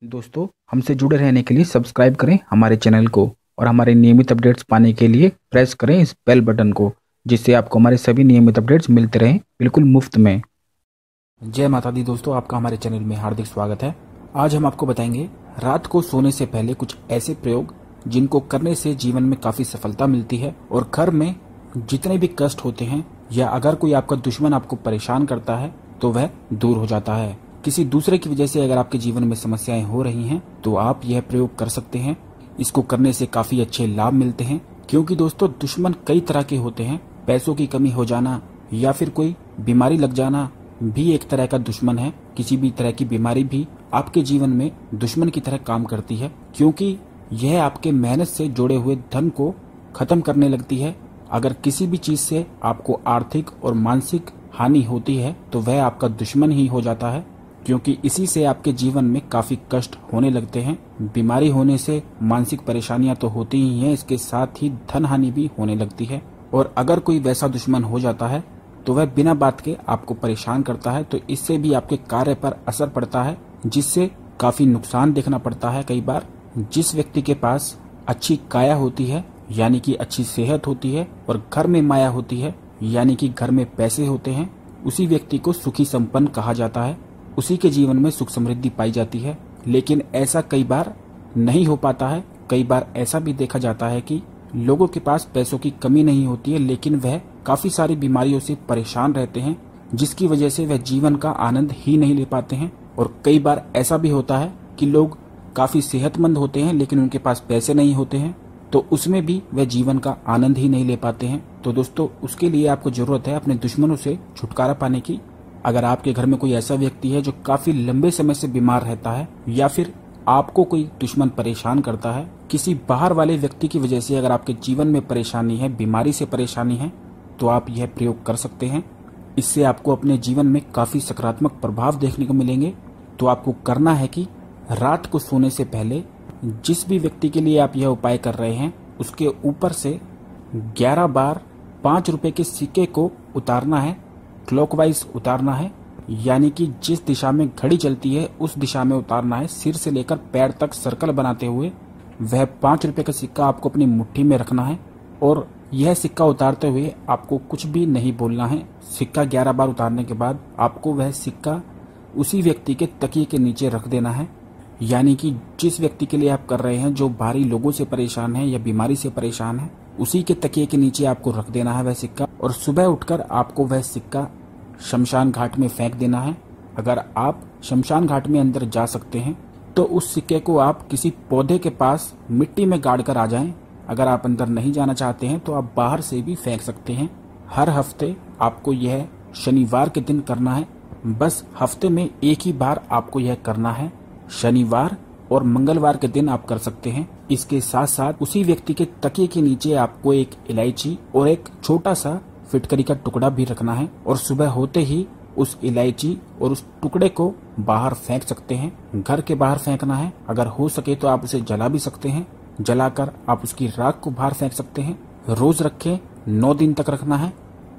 दोस्तों, हमसे जुड़े रहने के लिए सब्सक्राइब करें हमारे चैनल को और हमारे नियमित अपडेट्स पाने के लिए प्रेस करें इस बेल बटन को, जिससे आपको हमारे सभी नियमित अपडेट्स मिलते रहें बिल्कुल मुफ्त में। जय माता दी दोस्तों, आपका हमारे चैनल में हार्दिक स्वागत है। आज हम आपको बताएंगे रात को सोने से पहले कुछ ऐसे प्रयोग जिनको करने से जीवन में काफी सफलता मिलती है और घर में जितने भी कष्ट होते हैं या अगर कोई आपका दुश्मन आपको परेशान करता है तो वह दूर हो जाता है। किसी दूसरे की वजह से अगर आपके जीवन में समस्याएं हो रही हैं तो आप यह प्रयोग कर सकते हैं। इसको करने से काफी अच्छे लाभ मिलते हैं, क्योंकि दोस्तों दुश्मन कई तरह के होते हैं। पैसों की कमी हो जाना या फिर कोई बीमारी लग जाना भी एक तरह का दुश्मन है। किसी भी तरह की बीमारी भी आपके जीवन में दुश्मन की तरह काम करती है, क्योंकि यह आपके मेहनत से जुड़े हुए धन को खत्म करने लगती है। अगर किसी भी चीज से आपको आर्थिक और मानसिक हानि होती है तो वह आपका दुश्मन ही हो जाता है, क्योंकि इसी से आपके जीवन में काफी कष्ट होने लगते हैं। बीमारी होने से मानसिक परेशानियां तो होती ही हैं, इसके साथ ही धन हानि भी होने लगती है। और अगर कोई वैसा दुश्मन हो जाता है तो वह बिना बात के आपको परेशान करता है, तो इससे भी आपके कार्य पर असर पड़ता है, जिससे काफी नुकसान देखना पड़ता है। कई बार जिस व्यक्ति के पास अच्छी काया होती है यानी कि अच्छी सेहत होती है और घर में माया होती है यानी कि घर में पैसे होते हैं, उसी व्यक्ति को सुखी संपन्न कहा जाता है। उसी के जीवन में सुख समृद्धि पाई जाती है। लेकिन ऐसा कई बार नहीं हो पाता है। कई बार ऐसा भी देखा जाता है कि लोगों के पास पैसों की कमी नहीं होती है, लेकिन वह काफी सारी बीमारियों से परेशान रहते हैं, जिसकी वजह से वह जीवन का आनंद ही नहीं ले पाते हैं। और कई बार ऐसा भी होता है कि लोग काफी सेहतमंद होते हैं लेकिन उनके पास पैसे नहीं होते हैं, तो उसमें भी वह जीवन का आनंद ही नहीं ले पाते हैं। तो दोस्तों, उसके लिए आपको जरूरत है अपने दुश्मनों से छुटकारा पाने की। अगर आपके घर में कोई ऐसा व्यक्ति है जो काफी लंबे समय से बीमार रहता है या फिर आपको कोई दुश्मन परेशान करता है, किसी बाहर वाले व्यक्ति की वजह से अगर आपके जीवन में परेशानी है, बीमारी से परेशानी है, तो आप यह प्रयोग कर सकते हैं। इससे आपको अपने जीवन में काफी सकारात्मक प्रभाव देखने को मिलेंगे। तो आपको करना है कि रात को सोने से पहले जिस भी व्यक्ति के लिए आप यह उपाय कर रहे हैं उसके ऊपर से 11 बार 5 रुपए के सिक्के को उतारना है, क्लॉकवाइज उतारना है, यानी कि जिस दिशा में घड़ी चलती है उस दिशा में उतारना है, सिर से लेकर पैर तक सर्कल बनाते हुए। वह 5 रुपए का सिक्का आपको अपनी मुट्ठी में रखना है और यह सिक्का उतारते हुए आपको कुछ भी नहीं बोलना है। सिक्का 11 बार उतारने के बाद आपको वह सिक्का उसी व्यक्ति के तकिए के नीचे रख देना है, यानी कि जिस व्यक्ति के लिए आप कर रहे हैं, जो भारी लोगों से परेशान है या बीमारी से परेशान है, उसी के तकिए के नीचे आपको रख देना है वह सिक्का। और सुबह उठकर आपको वह सिक्का शमशान घाट में फेंक देना है। अगर आप शमशान घाट में अंदर जा सकते हैं तो उस सिक्के को आप किसी पौधे के पास मिट्टी में गाड़ कर आ जाएं। अगर आप अंदर नहीं जाना चाहते हैं तो आप बाहर से भी फेंक सकते हैं। हर हफ्ते आपको यह शनिवार के दिन करना है। बस हफ्ते में एक ही बार आपको यह करना है, शनिवार और मंगलवार के दिन आप कर सकते हैं। इसके साथ साथ उसी व्यक्ति के तकिए के नीचे आपको एक इलायची और एक छोटा सा फिटकरी का टुकड़ा भी रखना है और सुबह होते ही उस इलायची और उस टुकड़े को बाहर फेंक सकते हैं। घर के बाहर फेंकना है। अगर हो सके तो आप उसे जला भी सकते हैं। जलाकर आप उसकी राख को बाहर फेंक सकते हैं। रोज रखें, 9 दिन तक रखना है,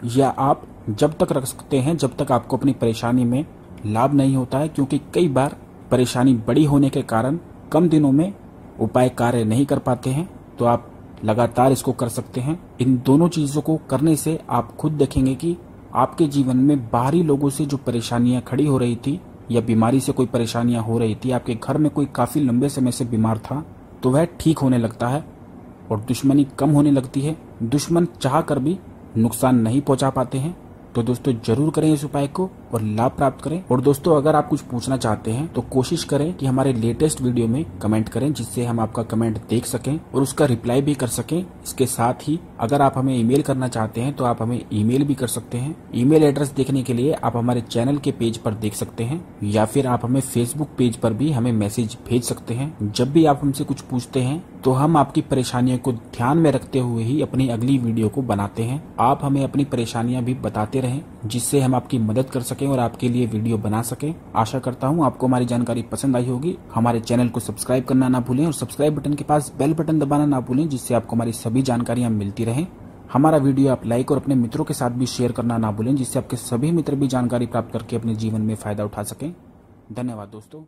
या आप जब तक रख सकते हैं जब तक आपको अपनी परेशानी में लाभ नहीं होता है, क्योंकि कई बार परेशानी बड़ी होने के कारण कम दिनों में उपाय कार्य नहीं कर पाते हैं। तो आप लगातार इसको कर सकते हैं। इन दोनों चीजों को करने से आप खुद देखेंगे कि आपके जीवन में बाहरी लोगों से जो परेशानियां खड़ी हो रही थी या बीमारी से कोई परेशानियां हो रही थी, आपके घर में कोई काफी लंबे समय से बीमार था, तो वह ठीक होने लगता है और दुश्मनी कम होने लगती है। दुश्मन चाह कर भी नुकसान नहीं पहुंचा पाते हैं। तो दोस्तों, जरूर करें इस उपाय को और लाभ प्राप्त करें। और दोस्तों, अगर आप कुछ पूछना चाहते हैं तो कोशिश करें कि हमारे लेटेस्ट वीडियो में कमेंट करें, जिससे हम आपका कमेंट देख सकें और उसका रिप्लाई भी कर सकें। इसके साथ ही अगर आप हमें ईमेल करना चाहते हैं तो आप हमें ईमेल भी कर सकते हैं। ईमेल एड्रेस देखने के लिए आप हमारे चैनल के पेज पर देख सकते हैं, या फिर आप हमें फेसबुक पेज पर भी हमें मैसेज भेज सकते हैं। जब भी आप हमसे कुछ पूछते हैं तो हम आपकी परेशानियों को ध्यान में रखते हुए ही अपनी अगली वीडियो को बनाते हैं। आप हमें अपनी परेशानियां भी बताते रहें, जिससे हम आपकी मदद कर सकें और आपके लिए वीडियो बना सकें। आशा करता हूं आपको हमारी जानकारी पसंद आई होगी। हमारे चैनल को सब्सक्राइब करना ना भूलें और सब्सक्राइब बटन के पास बेल बटन दबाना ना भूलें, जिससे आपको हमारी सभी जानकारियां मिलती रहें। हमारा वीडियो आप लाइक और अपने मित्रों के साथ भी शेयर करना ना भूलें, जिससे आपके सभी मित्र भी जानकारी प्राप्त करके अपने जीवन में फायदा उठा सकें। धन्यवाद दोस्तों।